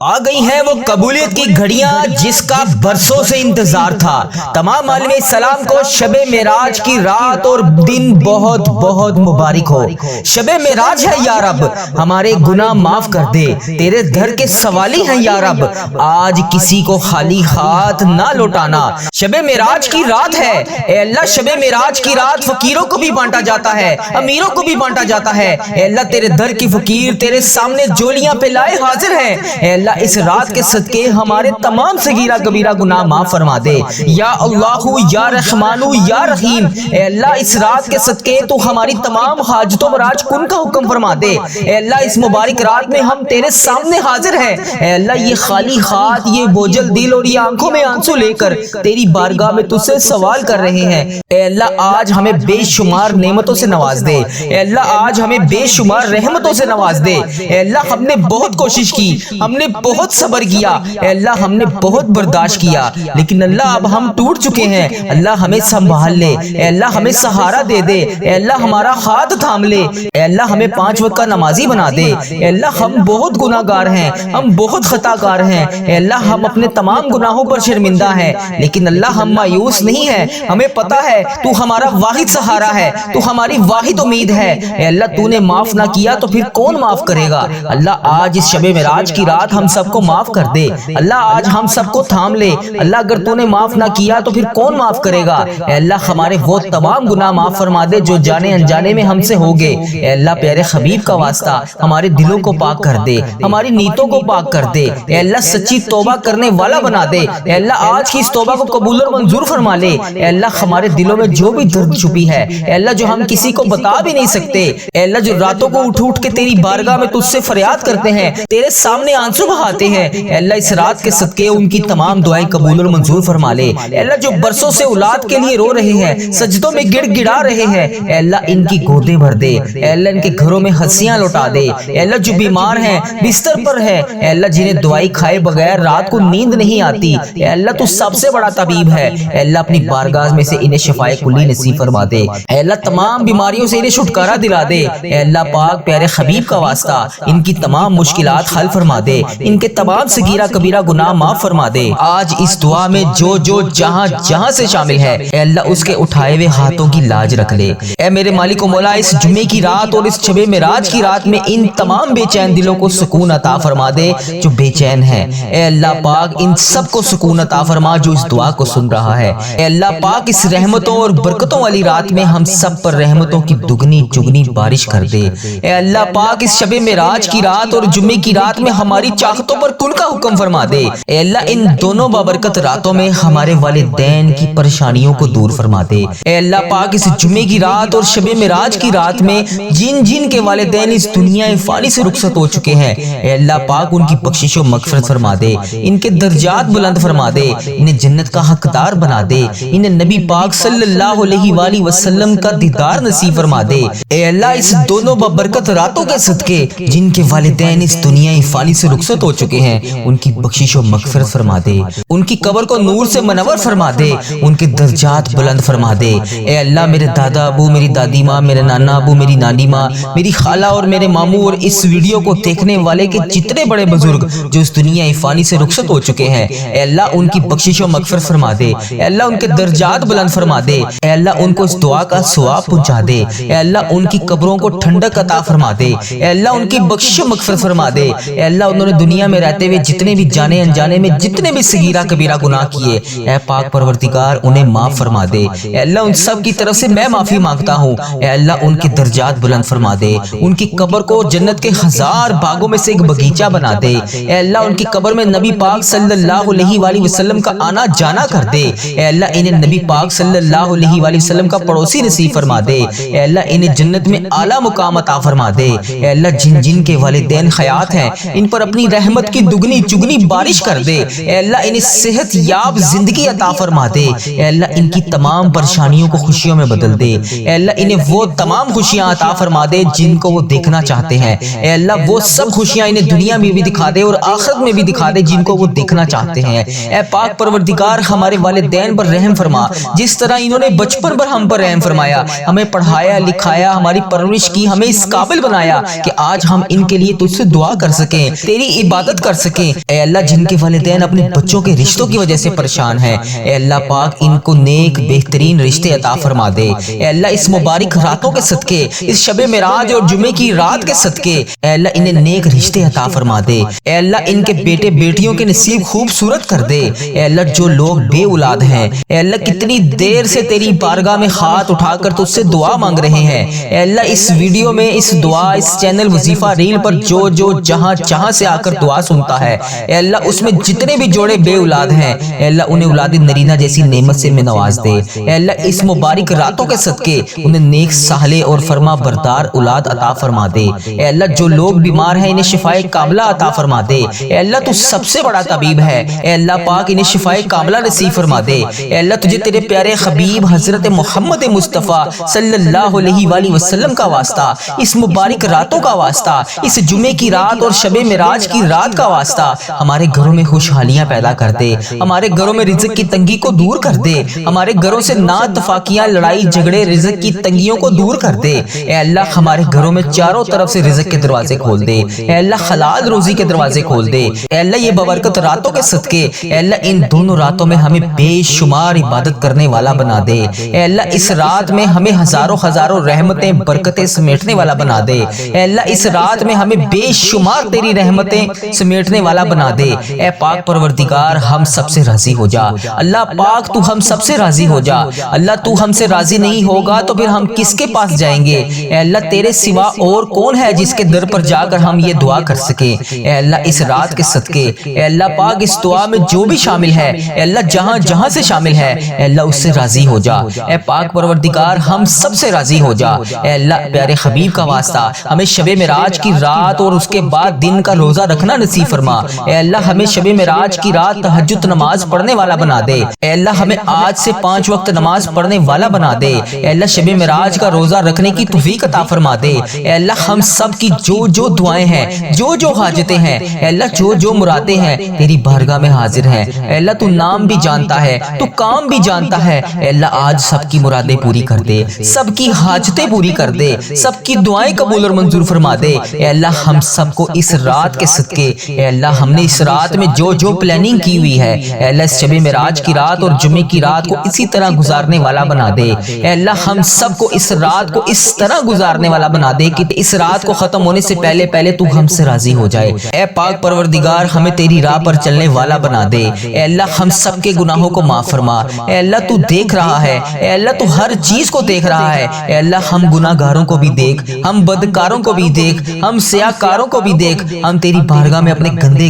آ گئی ہیں وہ قبولیت کی گھڑیاں جس کا برسوں سے انتظار تھا۔ تمام عالم اسلام کو شب معراج کی رات اور دن بہت بہت مبارک ہو۔ شب معراج ہے یا رب، ہمارے گناہ معاف کر دے، تیرے در کے سوالی ہیں یا رب، آج کسی کو خالی ہاتھ نہ لوٹانا۔ شب معراج کی رات ہے اے اللہ، شب معراج کی رات فقیروں کو بھی بانٹا جاتا ہے، امیروں کو بھی بانٹا جاتا ہے۔ اے اللہ تیرے در کی فقیر تیرے سامنے جولیاں پہ لائے حاضر ہیں۔ اے اللہ اس رات کے صدقے ہمارے تمام صغیرہ کبیرہ گناہ معاف فرما دے یا اللہ یا رحمان یا رحیم۔ اے اللہ اس رات کے صدقے تو ہماری تمام حاجتوں براج کن کا حکم فرما دے۔ اے اللہ اس مبارک رات میں ہم تیرے سامنے حاضر ہیں۔ اے اللہ یہ خالی ہاتھ، یہ بوجھل دل اور یہ آنکھوں میں آنسو لے کر تیری بارگاہ میں تجھ سے سوال کر رہے ہیں۔ اے اللہ آج ہمیں بے شمار نعمتوں سے نواز دے۔ اے اللہ آج ہمیں بے شمار رحمتوں سے نواز دے۔ اے اللہ ہم نے بہت کوشش کی، ہم نے بہت صبر کیا، اے اللہ ہم نے بہت برداشت کیا، لیکن اللہ اب ہم ٹوٹ چکے ہیں۔ اللہ ہمیں سنبھال لے، اے اللہ ہمیں سہارا دے دے، اے اللہ ہمارا ہاتھ تھام لے، اے اللہ ہمیں 5 وقت کا نمازی بنا دے۔ اے اللہ ہم بہت گناہ گار ہیں، ہم بہت خطا کار ہیں، اے اللہ ہم اپنے تمام گناہوں پر شرمندہ ہیں، لیکن اللہ ہم مایوس نہیں ہیں۔ ہمیں پتا ہے تو ہمارا واحد سہارا ہے، تو ہماری واحد امید ہے۔ اے اللہ تو نے معاف نہ کیا تو پھر کون معاف کرے گا؟ اللہ آج اس شب معراج کی رات ہم سب کو معاف کر دے۔ اللہ آج ہم سب کو تھام لے۔ اللہ اگر تو نے معاف نہ کیا تو پھر کون معاف کرے گا؟ اے اللہ ہمارے وہ تمام گناہ معاف فرما دے جو جانے انجانے میں ہم سے ہو گئے۔ اے اللہ پیارے حبیب کا واسطہ ہمارے دلوں کو پاک کر دے، ہماری نیتوں کو پاک کر دے۔ اے اللہ سچی توبہ کرنے والا بنا دے۔ اے اللہ آج کی اس توبہ کو قبول اور منظور فرما لے۔ اے اللہ ہمارے دلوں میں جو بھی درد چھپی ہے، اے اللہ جو ہم کسی کو بتا بھی نہیں سکتے، اے اللہ جو راتوں کو اٹھ اٹھ کے تیری بارگاہ میں تجھ سے فریاد کرتے ہیں، تیرے سامنے آنسو بہاتے ہیں، اے اللہ اس رات کے صدقے ان کی تمام دعائیں قبول اور منظور فرما لے۔ اے اللہ جو برسوں سے اولاد کے لیے رو رہے ہیں، سجدوں میں گڑ گڑا رہے ہیں، اے اللہ ان کی گودیں بھر دے۔ اے اللہ ان کے گھروں میں ہنسیاں لوٹا دے۔ اے اللہ جو بیمار ہیں، بستر پر ہیں، اے اللہ جنہیں دوائی کھائے بغیر رات کو نیند نہیں آتی، اے اللہ تو سب سے بڑا طبیب ہے۔ اے اللہ اپنی بارگاہ میں سے انہیں شفائے کلی نصیب فرما دے۔ اے اللہ تمام بیماریوں سے انہیں چھٹکارا دلا دے۔ اے اللہ پاک پیارے حبیب کا واسطہ ان کی تمام مشکلات حل فرما دے، ان کے تمام صغیرہ کبیرہ گناہ معاف فرما دے۔ آج اس دعا میں جو جو جہاں جہاں سے شامل ہے، اے اللہ اس کے اٹھائے ہوئے ہاتھوں کی لاج رکھ لے۔ اے میرے مالک و مولا اس جمعے کی رات اور اس شب معراج کی رات میں ان تمام بے چین دلوں کو سکون عطا فرما دے جو بے چین ہیں۔ اے اللہ پاک ان سب کو سکون عطا فرما جو اس دعا کو سن رہا ہے۔ اے اللہ پاک اس رحمتوں اور برکتوں والی رات میں ہم سب پر رحمتوں کی دگنی چگنی بارش کر دے۔ اے اللہ پاک اس شب معراج کی رات اور جمعے کی رات میں ہماری چاہتوں پر کن کا حکم فرما دے۔ اے اللہ ان دونوں بابرکت راتوں میں ہمارے والدین کی پریشانیوں کو دور فرما دے۔ اے اللہ پاک اس جمعے کی رات اور شب معراج کی رات میں جن جن کے والدین اس دنیا فانی سے رخصت ہو چکے ہیں، اے اللہ پاک ان کی بخشش و مغفرت فرما دے، ان کے درجات بلند فرما دے، انہیں جنت کا حقدار بنا دے، انہیں نبی پاک صلی اللہ علیہ وآلہ وسلم کا دیدار نصیب فرما دے۔ اے اللہ اس دونوں بابرکت راتوں کے صدقے جن کے والدین اس دنیا فانی سے رخصت ہو چکے ہیں، ان کی بخشش و مغفرت فرما دے، ان کی قبر کو نور سے منور فرما دے، ان کے درجات بلند فرما دے۔ اے اللہ میرے دادا ابو، میری دادی ماں، میرے نانا ابو، میری نانی ماں، میری خالہ اور میرے ماموں اور اس ویڈیو کو دیکھنے والے کے جتنے بڑے بزرگ جو اس دنیا فانی سے رخصت ہو چکے ہیں، اے اللہ ان کی بخشش و مغفرت فرما دے۔ اے اللہ ان کے درجات بلند فرما دے۔ اے اللہ ان کو اس دعا کا ثواب پہنچا دے۔ اے اللہ ان کی قبروں کو ٹھنڈک عطا فرما دے۔ اے اللہ ان کی بخشش و مغفرت فرما دے۔ اے اللہ انہوں نے دنیا میں رہتے ہوئے جتنے بھی جانے انجانے میں جتنے بھی صغیرہ کبیرہ گناہ کیے، اے پاک پروردگار انہیں معاف فرما دے۔ اے اللہ ان سب کی طرف سے میں معافی مانگتا ہوں۔ اے اللہ ان کی درجات بلند فرما دے، ان کی قبر کو جنت کے 1000 باغوں میں سے ایک باغیچہ بنا دے۔ اے اللہ ان کی قبر میں نبی پاک صلی اللہ علیہ وآلہ وسلم کا آنا جانا کر دے۔ اے اللہ انہیں نبی پاک صلی اللہ علیہ وآلہ وسلم کا پڑوسی نصیب فرما دے۔ اے اللہ انہیں جنت میں اعلیٰ مقام عطا فرما دے۔ اے اللہ جن جن کے والدین حیات ہیں ان پر اپنی رحمت کی دگنی چگنی بارش کر دے۔ اے اللہ انہیں صحت یاب زندگی عطا فرما دے۔ اے اللہ ان کی تمام پریشانیوں کو خوشیوں میں بدل دے۔ اے اللہ انہیں وہ تمام خوشیاں عطا فرما دے جن کو وہ دیکھنا چاہتے ہیں۔ اے اللہ وہ سب خوشیاں انہیں دنیا میں بھی دکھا دے اور آخرت میں بھی دکھا دے جن کو وہ دیکھنا چاہتے ہیں۔ اے پاک پروردگار ہمارے والدین پر رحم فرما، جس طرح انہوں نے بچپن پر ہم پر رحم فرمایا، ہمیں پڑھایا لکھایا، ہماری پرورش کی، ہمیں اس قابل بنایا کہ آج ہم ان کے لیے تجھ سے دعا کر سکیں، تیری عبادت کر سکیں۔ اے اللہ جن کے والدین اپنے بچوں کے رشتوں کی وجہ سے پریشان ہیں، اے اللہ پاک ان کو نیک بہترین رشتے عطا فرما دے۔ اے اللہ اس مبارک راتوں کے صدقے، اس شب معراج اور جمعے کی رات کے صدقے اے اللہ انہیں نیک رشتے عطا فرما دے۔ اے اللہ ان کے بیٹے بیٹیوں کے نصیب خوبصورت کر دے۔ اے اللہ جو لوگ بے اولاد ہیں، اے اللہ کتنی دیر سے تیری بارگاہ میں ہاتھ اٹھا کر تجھ سے دعا مانگ رہے ہیں، اے اللہ اس ویڈیو میں اس دعا، اس چینل وظیفہ ریل پر جو جہاں سے آ کر دعا سنتا ہے، اے اللہ اس میں جتنے بھی جوڑے بے اولاد ہیں، اے اللہ انہیں اولاد نرینہ جیسی نعمت سے میں نواز دے۔ اے اللہ اس مبارک راتوں کے صدقے انہیں نیک صالح اور فرما بردار اولاد عطا فرما دے۔ اے اللہ جو لوگ بیمار ہیں انہیں شفائے کاملہ عطا فرما دے۔ اے اللہ تو سب سے بڑا طبیب ہے، اے اللہ پاک انہیں شفائے کاملہ نصیب فرما دے۔ اے اللہ تجھے تیرے پیارے حبیب حضرت محمد مصطفیٰ صلی اللہ علیہ وآلہ وسلم کا واسطہ، اس مبارک راتوں کا واسطہ، اس جمعے کی رات اور شب معراج کی رات کا واسطہ ہمارے گھروں میں خوشحالیاں پیدا کر دے، ہمارے گھروں میں رزق کی تنگی کو دور کر دے، ہمارے گھروں سے ناتفاقیاں، لڑائی جھگڑے، رزق کی تنگیوں کو دور کر دے۔ اے اللہ ہمارے گھروں میں چاروں طرف سے رزق کے دروازے کھول دے، اے اللہ حلال روزی کے دروازے کھول دے۔ اے اللہ یہ بابرکت راتوں کے صدقے اے اللہ ان دونوں راتوں میں ہمیں بے شمار عبادت کرنے والا بنا دے۔ اے اللہ اس رات میں ہمیں ہزاروں رحمتیں برکتیں سمیٹنے والا بنا دے۔ اے اللہ اس رات میں ہمیں بے شمار تیری رحمتیں سمیٹنے والا بنا دے۔ اے پاک پروردگار ہم سب سے راضی ہو جا، اللہ پاک تو ہم سب سے راضی ہو جا۔ اللہ تو ہم سے راضی نہیں ہوگا تو پھر ہم کس کے پاس جائیں گے؟ اے اللہ تیرے سوا اور کون ہے جس کے در پر جا کر ہم یہ دعا کر سکیں؟ اے اللہ اس رات کے صدقے اے اللہ پاک اس دعا میں جو بھی شامل ہے، اے اللہ جہاں سے شامل ہے، اے اللہ اس سے راضی ہو جا۔ اے پاک پروردگار ہم سب سے راضی ہو جا۔ اے اللہ پیارے حبیب کا واسطہ ہمیں شب معراج کی رات اور اس کے بعد دن کا روزہ رکھنا نصیب فرما۔ اے اللہ ہمیں شب معراج کی رات تہجد نماز پڑھنے والا بنا دے۔ اے اللہ ہمیں آج سے 5 وقت نماز پڑھنے والا بنا دے۔ اے اللہ شب معراج کا روزہ رکھنے کی توفیق عطا فرما دے۔ اے اللہ ہم سب کی جو دعائیں ہیں، جو حاجتیں ہیں، اے اللہ جو مرادیں ہیں تیری بارگاہ میں حاضر ہیں۔ اے اللہ تو نام بھی جانتا ہے، تو کام بھی جانتا ہے۔ اے اللہ آج سب کی مرادیں پوری کر دے، سب کی حاجتیں پوری کر دے، سب کی دعائیں قبول اور منظور فرما دے۔ اے اللہ ہم سب کو اس رات کے صدقے اے اللہ ہم نے اس رات میں جو پلاننگ کی ہوئی ہے، اے اللہ اس شب معراج کی رات اور جمعے کی رات کو اسی طرح گزارنے والا بنا دے۔ اے اللہ ہم سب کو اس رات کو اس طرح گزارنے والا بنا دے کہ اس رات کو ختم ہونے سے پہلے تو ہم سے راضی ہو جائے۔ اے پاک پروردگار ہمیں تیری راہ پر چلنے والا بنا دے۔ اے اللہ ہم سب کے گناہوں کو معاف فرما۔ اے اللہ تو دیکھ رہا ہے، اے اللہ تو ہر چیز کو دیکھ رہا ہے۔ اے اللہ ہم گناہگاروں کو بھی دیکھ، ہم بدکاروں کو بھی دیکھ، ہم سیاہکاروں کو بھی دیکھ۔ ہم تیری بارگاہ میں اپنے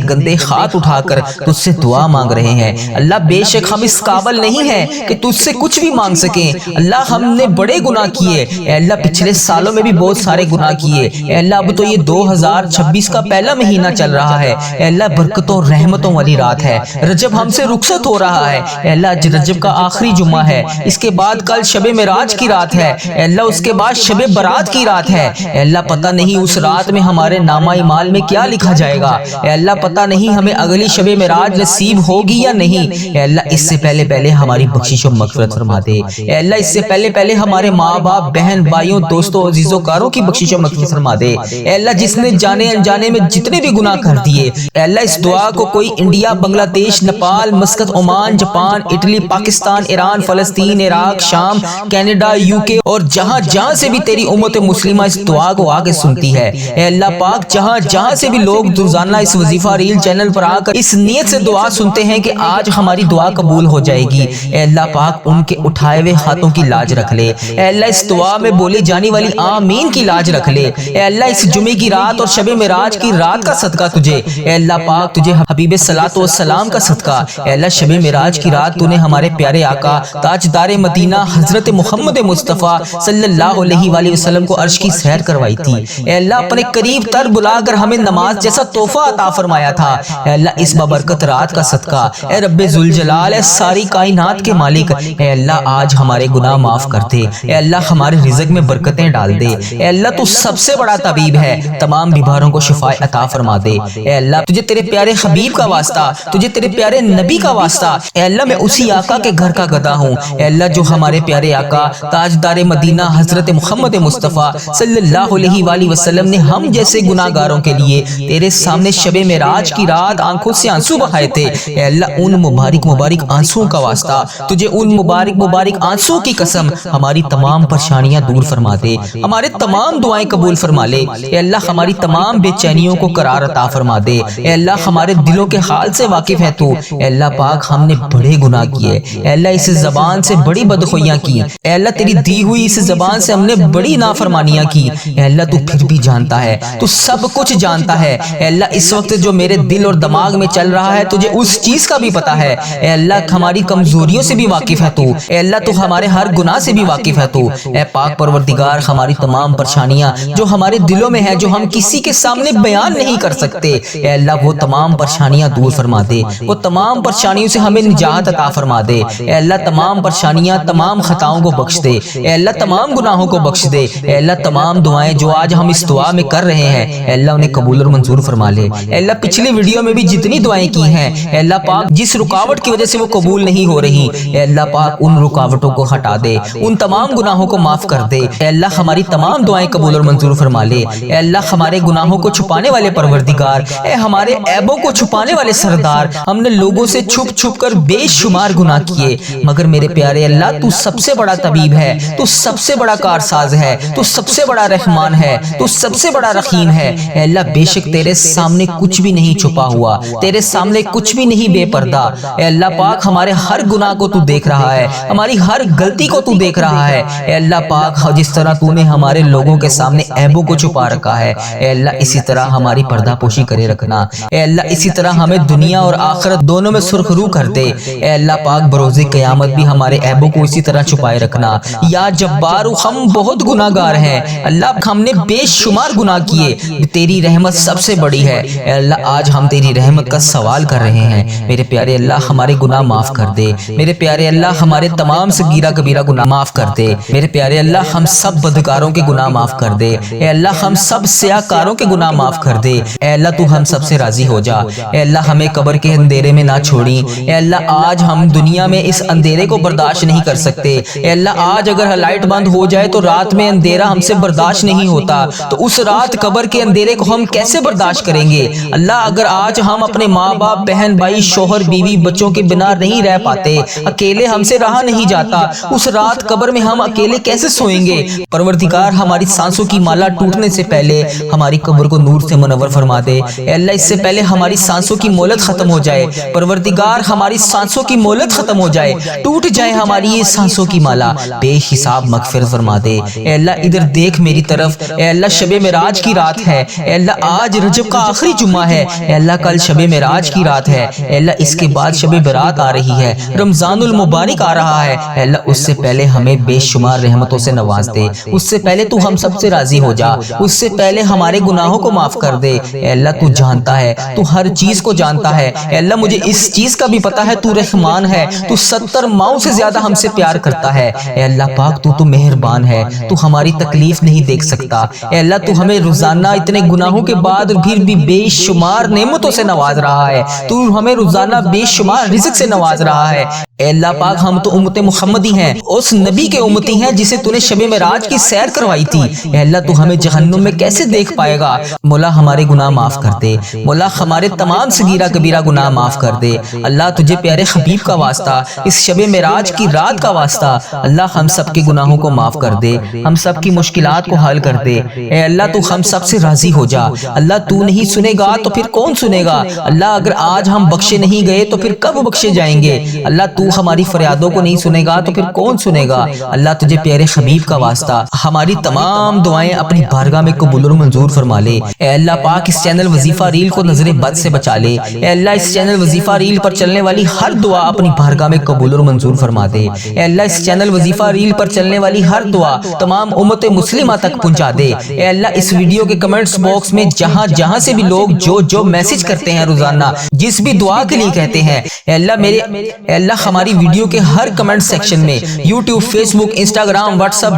گندے ہاتھ اٹھا کر تجھ سے دعا مانگ رہے ہیں۔ اللہ بے شک ہم اس قابل نہیں ہیں کہ تجھ سے کچھ بھی مانگ سکیں۔ اللہ ہم نے بڑے گناہ کیے، اے اللہ پچھلے سالوں میں بھی بہت سارے گناہ کیے۔ اے اللہ اب تو یہ 2026 کا پہلا مہینہ چل رہا ہے، اے اللہ برکتوں رحمتوں والی رات ہے۔ رجب ہم سے رخصت ہو رہا ہے، اے اللہ آج رجب کا آخری جمعہ ہے، اس کے بعد کل شب معراج کی رات ہے، اے اللہ اس کے بعد شب برات کی رات ہے۔ اے اللہ پتہ نہیں اس رات میں ہمارے نامہ اعمال میں کیا لکھا جائے گا، اے اللہ پتہ نہیں ہمیں اگلی شب معراج نصیب ہوگی یا نہیں۔ اے اللہ اس سے پہلے ہماری بخشش و مغفرت فرما دے۔ اے اللہ اس سے پہلے ہمارے ماں باپ، بہن بھائیوں، دوستوں، عزیزوں کاروں کی بخشش و مغفرت فرما دے۔ اے اللہ جس نے جانے انجانے میں جتنے بھی گناہ کر دیے، اے اللہ اس دعا کو کوئی انڈیا، بنگلہ دیش، Nepal, Muscat, Oman, Japan, Italy, Pakistan, Iran, فلسطین، عراق، شام، کینیڈا، UK اور جہاں سے بھی تیری امت مسلمہ اس دعا کو آ کے سنتی ہے، اے اللہ پاک جہاں سے بھی لوگ روزانہ اس وظیفہ ریل چینل پر آ کر اس نیت سے دعا سنتے ہیں کہ آج ہماری دعا قبول ہو جائے گی، اے اللہ پاک ان کے اٹھائے ہوئے ہاتھوں کی لاج رکھ لے۔ اے اللہ اس دعا میں بولی جانے والی آمین کی لاج رکھ لے۔ اے اللہ اس جمعے کی رات اور شب معراج کی رات کا صدقہ تجھے، اے اللہ پاک تجھے حبیب صلاۃ والسلام کا صدقہ، اے اللہ شب معراج کی رات تو نے ہمارے پیارے آقا تاجدار مدینہ حضرت محمد مصطفیٰ صلی اللہ علیہ وآلہ وسلم کو عرش کی سیر کروائی تھی۔ اے اللہ اپنے قریب تر بلا کر ہمیں نماز جیسا تحفہ عطا فرمایا تھا۔ اے اللہ اس بابرکت رات کا صدقہ، اے رب ذوالجلال، اے ساری کائنات کے مالک، اے اللہ آج ہمارے گناہ معاف کر دے۔ اے اللہ ہمارے رزق میں برکتیں ڈال دے۔ اے اللہ تو سب سے بڑا طبیب ہے، تمام بیماروں کو شفا عطا فرما دے۔ اے اللہ تجھے تیرے پیارے حبیب کا واسطہ، تجھے تیرے پیارے نبی کا واسطہ، اے اللہ میں اسی آقا کے گھر کا گدا ہوں، اے اللہ جو ہمارے پیارے آقا تاجدار مدینہ حضرت محمد مصطفیٰ صلی اللہ علیہ وآلہ وسلم نے ہم جیسے گناہگاروں کے لیے تیرے سامنے شب معراج کی رات آنکھوں سے آنسو بہائے تھے، اے اللہ ان مبارک آنسوؤں کا واسطہ، تجھے ان مبارک آنسوؤں کی قسم ہماری تمام پریشانیاں دور فرما دے، ہمارے تمام دعائیں قبول فرما لے، اے اللہ ہماری تمام بے چینیوں کو قرار عطا فرما دے، اے اللہ ہمارے دلوں کے حال سے واقف ہے تو، اے اللہ پاک ہم نے بڑے گناہ کیے، اے اللہ اس زبان سے بڑی بدخویاں کی، اے اللہ تیری دی ہوئی اس زبان سے ہم نے بڑی نافرمانیاں کی، اے اللہ تو پھر بھی جانتا ہے، تو سب کچھ جانتا ہے، اے اللہ اس وقت جو میرے دل اور دماغ میں چل رہا ہے تجھے اس چیز کا بھی پتا ہے، اے اللہ ہماری کمزوریوں سے بھی واقف ہے تو، اے اللہ تو ہمارے ہر گناہ سے بھی واقف ہے تو، اے پاک پروردگار ہماری تمام پریشانیاں جو ہمارے دلوں میں ہیں، جو ہم کسی کے سامنے بیان نہیں کر سکتے، اے اللہ وہ تمام پریشانیاں دور فرما دے، وہ تمام پریشانیوں سے ہمیں نجات عطا فرما دے، اے اللہ تمام پریشانیاں تمام خطاؤں کو بخش دے، اے اللہ تمام گناہوں کو بخش دے، اے اللہ تمام دعائیں جو آج ہم اس دعا میں کر رہے ہیں اے اللہ انہیں قبول اور منظور فرما لے، اے اللہ پچھلی ویڈیو میں بھی جتنی دعائیں کی ہیں اے اللہ پاک جس رکاوٹ کی وجہ سے وہ قبول نہیں ہو رہی اے اللہ پاک ان رکاوٹوں کو ہٹا دے، ان تمام گناہوں کو معاف کر دے، اے اللہ ہماری تمام دعائیں قبول اور منظور فرما لے، اے اللہ ہمارے گناہوں کو چھپانے والے پروردگار، اے ہمارے عیبوں کو چھپانے والے سردار، ہم نے لوگوں سے چھپ کر بے شمار گناہ کیے، مگر میرے پیارے اللہ تو سب سے بڑا طبیب ہے، تو سب سے بڑا کارساز ہے، تو سب سے بڑا رحمان ہے، تو سب سے بڑا رحیم ہے، اے اللہ بے شک تیرے سامنے کچھ بھی نہیں چھپا ہوا، تیرے سامنے کچھ بھی نہیں بے پردہ، اے اللہ پاک ہمارے ہر گناہ کو تو دیکھ رہا ہے، ہماری ہر غلطی کو تو دیکھ رہا ہے، اے اللہ پاک جس طرح تو نے ہمارے لوگوں کے سامنے عیبوں کو چھپا رکھا ہے اے اللہ اسی طرح ہماری پردہ پوشی کرے رکھنا، اے اللہ اسی طرح ہمیں دنیا اور آخرت دونوں میں سرخ رو کر دے، اے اللہ پاک بروز قیامت بھی ہمارے عیبوں کو اسی طرح چھپائے رکھنا، یا جبار ہم بہت گناہگار ہیں اللہ، ہم نے بے شمار گناہ کیے، تیری رحمت سب سے بڑی ہے، اے اللہ آج ہم تیری رحمت کا سوال کر رہے ہیں، میرے پیارے اللہ ہمارے گناہ معاف کر دے، میرے پیارے اللہ ہمارے تمام صغیرہ کبیرہ گناہ معاف کر دے، میرے پیارے اللہ ہم سب بدکاروں کے گناہ معاف کر دے، اے اللہ ہم سب سیاہ کاروں کے گناہ معاف کر دے، اے اللہ تو ہم سب سے راضی ہو جا، اے اللہ ہمیں قبر کے اندھیرے میں نہ چھوڑی، اے اللہ آج ہم دنیا میں اس اندھیرے کو برداشت نہیں کر سکتے، اے اللہ آج اگر لائٹ بند ہو جائے تو رات میں اندھیرا ہم سے برداشت نہیں ہوتا، تو اس رات قبر کے اندھیرے کو ہم کیسے برداشت کریں گے، اللہ اگر آج ہم اپنے ماں باپ بہن بھائی شوہر بیوی بچوں کے بنا نہیں رہ پاتے، اکیلے ہم سے رہا نہیں جاتا، اس رات قبر میں ہم اکیلے کیسے سوئیں گے، پروردگار ہماری سانسوں کی مالا ٹوٹنے سے پہلے ہماری قبر کو نور سے منور فرما دے، اے اللہ اس سے پہلے ہماری سانسوں کی مہلت ختم ہو جائے، پروردگار ہماری سانسوں کی مہلت ختم ہو جائے، ٹوٹ جائے ہماری یہ سانسوں کی مالا، بے حساب مغفرت فرما دے، اے اللہ ادھر دیکھ میری طرف، اے اللہ شب معراج کی رات ہے، اے اللہ آج رجب کا آخری جمعہ ہے، اے اللہ کل شب معراج کی رات ہے، اے اللہ اس کے بعد شب برات آ رہی ہے، رمضان المبارک آ رہا ہے، اے اللہ اس سے پہلے ہمیں بے شمار رحمتوں سے نواز دے، اس سے پہلے تو ہم سب سے راضی ہو جا، اس سے پہلے ہمارے گناہوں کو معاف کر دے، اے اللہ تو جانتا ہے، تو ہر چیز کو جانتا ہے، اے اللہ مجھے اس چیز کا بھی پتا ہے تو رحمان ہے، تو 70 ماؤں سے زیادہ ہم سے پیار کرتا ہے، اے اللہ پاک تو مہربان ہے، تو ہماری تکلیف نہیں دیکھ سکتا، اے اللہ تو ہمیں روزانہ اتنے گناہوں کے بعد پھر بھی بے شمار نعمتوں سے نواز رہا ہے، تو ہمیں روزانہ بے شمار رزق سے نواز رہا ہے، اے اللہ پاک ہم تو امت محمدی ہیں، اس نبی کے امتی ہیں جسے تو نے شب معراج کی سیر کروائی تھی، اے اللہ تو ہمیں جہنم میں کیسے دیکھ پائے گا، مولا ہمارے گناہ معاف کر دے، مولا ہمارے تمام صغیرہ کبیرہ گناہ معاف کر دے، اللہ تجھے پیارے حبیب کا واسطہ، اس شب معراج کی رات کا واسطہ، اللہ ہم سب کے گناہوں کو معاف کر دے، ہم سب کی مشکلات کو حل کر دے، اے اللہ تو ہم سب سے راضی ہو جا، اللہ تو نہیں سنے گا تو پھر کون سنے گا، اللہ اگر آج ہم بخشے نہیں گئے تو پھر کب بخشے جائیں گے، اللہ تو ہماری فریادوں کو نہیں سنے گا تو پھر کون سنے گا، اللہ تجھے پیارے حبیب کا واسطہ ہماری تمام دعائیں اپنی بارگاہ میں قبول اور منظور فرما لے، اے اللہ پاک اس چینل وظیفہ ریل کو نظر بد سے بچا لے، اے اللہ اس چینل وظیفہ ریل پر چلنے والی ہر دعا اپنی بارگاہ میں قبول اور منظور فرما دے، اے اللہ اس چینل وظیفہ ریل پر چلنے والی ہر دعا تمام امت مسلمہ تک پہنچا دے، اے اللہ اس ویڈیو کے کمنٹس باکس میں جہاں سے بھی لوگ جو میسج کرتے ہیں روزانہ جس بھی دعا کے لیے کہتے ہیں، اے اللہ ہماری ویڈیو کے ہر کمنٹ سیکشن میں یوٹیوب، فیس بک، انسٹاگرام، واٹس ایپ،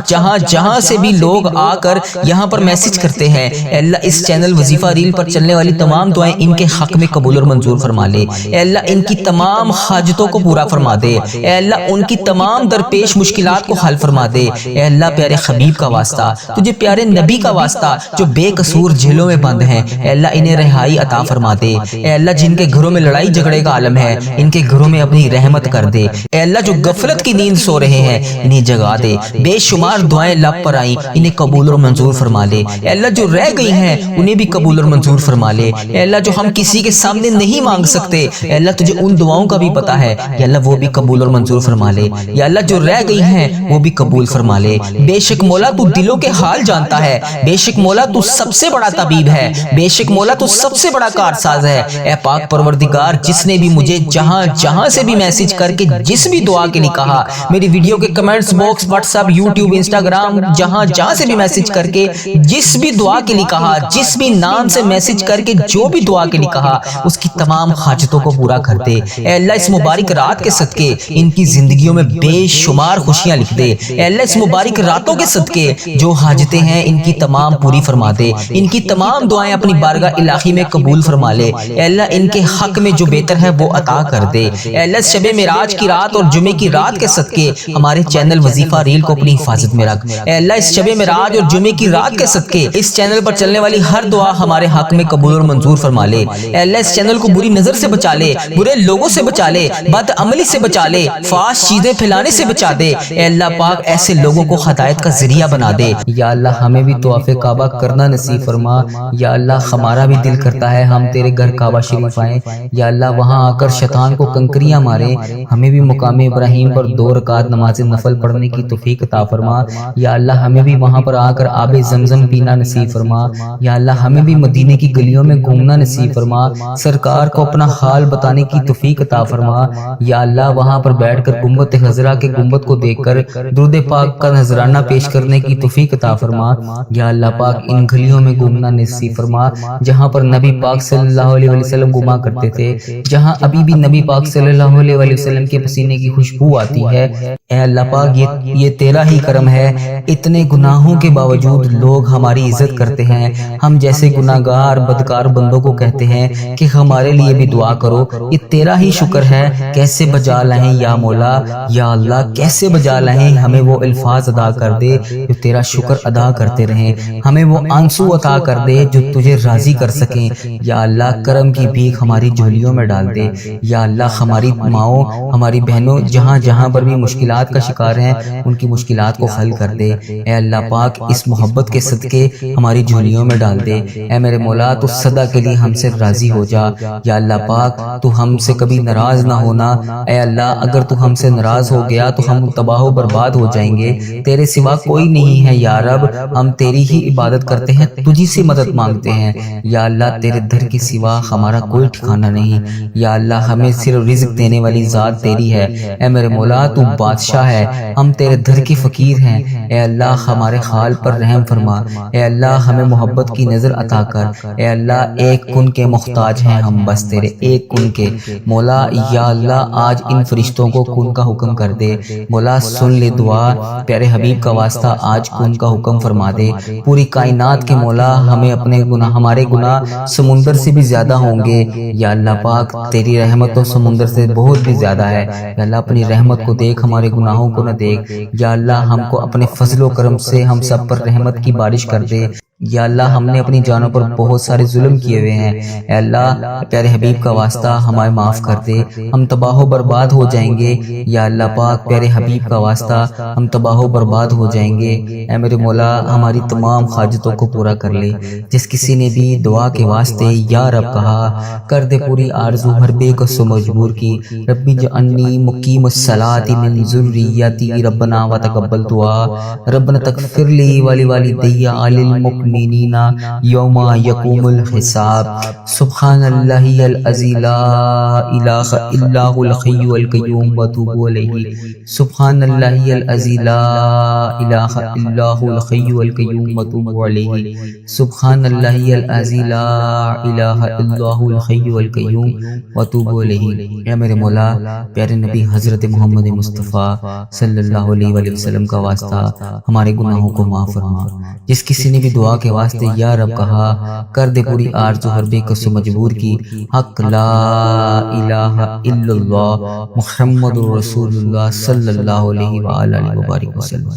جہاں سے بھی لوگ آ کر یہاں پر میسج کرتے ہیں، اے اللہ اس چینل وظیفہ ریل پر چلنے والی تمام دعائیں ان کے حق میں قبول اور منظور فرما لے۔ اے اللہ ان کی تمام حاجتوں کو پورا فرما دے۔ اے اللہ ان کی تمام درپیش مشکلات کو حل فرما دے۔ اے اللہ پیارے حبیب کا واسطہ، تجھے پیارے نبی کا واسطہ جو بے قصور جیلوں میں بند ہیں، اے اللہ انہیں رہائی عطا فرما دے۔ اے اللہ جن کے گھروں میں لڑائی جھگڑے کا عالم ہے، ان کے گھروں میں اپنی رحمت کر دے۔ اے اللہ جو غفلت کی نیند سو رہے ہیں انہیں جگا دے۔ بے شمار دعائیں لب پر آئیں، انہیں قبول اور منظور فرما لے۔ اے اللہ جو رہ گئی ہیں انہیں بھی قبول اور منظور فرما لے۔ اے اللہ جو ہم کسی کے سامنے نہیں مانگ سکتے، اے اللہ تجھے ان دعاؤں کا بھی پتہ ہے، یا اللہ وہ بھی قبول اور منظور فرما لے۔ یا اللہ جو رہ گئی ہیں وہ بھی قبول فرما لے۔ بے شک مولا تو دلوں کے حال جانتا ہے، بے شک مولا تو سب سے بڑا طبیب ہے، بے شک مولا تو سب سے بڑا کارساز ہے۔ اے پاک پروردگار، جس نے بھی مجھے جہاں سے بھی میسج کر کے جس بھی دعا کے لیے کہا، میری ویڈیو کے comments box, what's app, YouTube, Instagram, جہاں سے بھی میسج کر کے جس بھی دعا کے لیے کہا، جس بھی نام سے میسج کر کے جو بھی دعا کے لیے کہا، اس کی تمام حاجتوں کو پورا کر دے۔ اے اللہ اس مبارک رات کے صدقے ان کی زندگیوں میں بے شمار خوشیاں لکھ دے۔ اے اللہ اس مبارک راتوں کے صدقے جو حاجتیں ہیں ان کی تمام پوری فرما دے۔ ان کی تمام دعائیں اپنی بارگاہ الہی میں قبول فرما لے۔ اے اللہ ان کے حق میں جو بہتر ہے وہ عطا کر دے۔ اے اللہ شب معراج کی رات اور جمعے کی رات کے صدقے ہمارے چینل وظیفہ ریل کو اپنی حفاظت میں رکھ۔ اے اللہ اس شب معراج اور جمعے کی رات کے صدقے اس چینل پر چلنے والی ہر دعا ہمارے حق میں قبول اور منظور فرما لے۔ اے اللہ اس چینل کو بری نظر سے بچا لے، برے لوگوں سے بچا لے، بد عملی سے بچا لے، فحش چیزیں پھیلانے سے بچا دے۔ اے اللہ پاک ایسے لوگوں کو ہدایت کا ذریعہ بنا دے۔ یا اللہ ہمیں بھی طواف کعبہ کرنا نصیب فرما۔ یا اللہ ہمارا بھی دل کرتا ہے ہم تیرے گھر کعبہ شریف آئیں۔ یا اللہ وہاں آ کر شیطان کو کنکریاں ماریں۔ ہمیں بھی مقام ابراہیم پر 2 رکعت نماز نفل پڑھنے کی توفیق عطا فرما۔ یا اللہ ہمیں بھی وہاں پر آ کر آب زمزم پینا نصیب فرما۔ یا اللہ ہمیں بھی مدینے کی گلیوں میں گھومنا نصیب فرما، سرکار کو اپنا حال بتانے کی توفیق عطا فرما۔ یا اللہ وہاں پر بیٹھ کر گنبد خضرا کے گنبد کو دیکھ کر درود پاک کا نذرانہ پیش کرنے کی توفیق عطا فرما۔ یا اللہ پاک ان گلیوں میں گھومنا نصیب فرما جہاں پر نبی پاک صلی اللہ علیہ وسلم گھوما کرتے تھے، جہاں ابھی بھی نبی پاک صلی اللہ علیہ وسلم کے پسینے کی خوشبو آتی ہے۔ اے اللہ پاک یہ تیرا ہی کرم ہے، اتنے گناہوں کے باوجود لوگ ہماری عزت کرتے ہیں۔ ہم جیسے گناہگار بدکار بندوں کو کہتے ہیں کہ ہمارے لیے بھی دعا کرو، یہ تیرا ہی شکر ہے۔ کیسے بجا لائیں یا مولا، یا اللہ کیسے بجا لائیں، ہمیں وہ الفاظ ادا کر دے جو تیرا شکر ادا کرتے رہیں، ہمیں وہ آنسو عطا کر دے جو تجھے راضی کر سکیں۔ یا اللہ کرم کی بھیک ہماری جھولیوں میں ڈال دے۔ یا اللہ ہماری ماؤں، ہماری بہنوں جہاں پر بھی مشکلات کا شکار ہیں ان کی مشکلات کو حل کر دے۔ اے اللہ پاک اس محبت کے صدقے ہماری جھولیوں میں ڈال دے۔ اے میرے مولا تو سدا کے لیے ہم سے راضی ہو جا۔ یا اللہ پاک تو ہم سے کبھی ناراض نہ ہونا۔ اے اللہ اگر تو ہم سے ناراض ہو گیا تو ہم تباہ و برباد ہو جائیں گے۔ تیرے سوا کوئی نہیں ہے یا رب، ہم تیری ہی عبادت کرتے ہیں، تجھی سے مدد مانگتے ہیں۔ یا اللہ تیرے در کے سوا ہمارا کوئی ٹھکانہ نہیں۔ یا اللہ ہمیں صرف رزق دینے والی ذات تیری ہے۔ اے میرے مولا تو بادشاہ ہے، ہم تیرے در کے فقیر ہیں۔ اے اللہ ہمارے حال پر رحم فرما۔ اے اللہ ہمیں محبت کی نظر عطا کر۔ اے اللہ ایک کن کے محتاج ہیں ہم، بس تیرے ایک کن کے۔ مولا یا اللہ آج ان فرشتوں کو کن کا حکم کر دے۔ مولا سن لے دعا، پیارے حبیب کا واسطہ آج کن کا حکم فرما دے۔ پوری کائنات کے مولا ہمارے گناہ سمندر سے بھی زیادہ ہوں گے۔ یا اللہ پاک تیری رحمت تو سمندر سے بہت بھی زیادہ ہے۔ یا اللہ اپنی رحمت کو دیکھ، ہمارے گناہوں کو نہ دیکھ۔ یا اللہ ہم کو اپنے فضل و کرم سے ہم سب پر رحمت کی بارش کر دے۔ یا اللہ ہم نے اپنی جانوں پر بہت سارے ظلم کیے ہوئے ہیں، اے اللہ پیارے حبیب کا واسطہ ہمیں معاف کر دے، ہم تباہ و برباد ہو جائیں گے۔ یا اللہ پاک پیارے حبیب کا واسطہ ہم تباہ و برباد ہو جائیں گے۔ اے میرے مولا ہماری تمام حاجتوں کو پورا کر لے۔ جس کسی نے بھی دعا کے واسطے یا رب کہا، کر دے پوری آرزو ہر بے کس و مجبور کی۔ ربی جعلنی مقیم الصلاۃ من ذریتی ربنا وتقبل دعا، ربنا تغفر لی ولوالدی وللمؤمنین المؤمنین یوم یقوم الحساب سبحان اللہ العظیم لا الہ الا هو الحی القیوم واتوب الیہ سبحان اللہ العظیم لا الہ الا هو الحی القیوم واتوب الیہ سبحان اللہ العظیم لا الہ الا هو الحی القیوم واتوب الیہ۔ اے میرے مولا، پیارے نبی حضرت محمد مصطفیٰ صلی اللہ علیہ وآلہ وسلم کا واسطہ ہمارے گناہوں کو معاف فرما۔ جس کسی نے بھی دعا کے واسطے یا رب کہا، کر دے پوری آرزو ہر بے کس و مجبور کی۔ حق لا الہ الا اللہ محمد رسول اللہ صلی اللہ علیہ وآلہ وسلم۔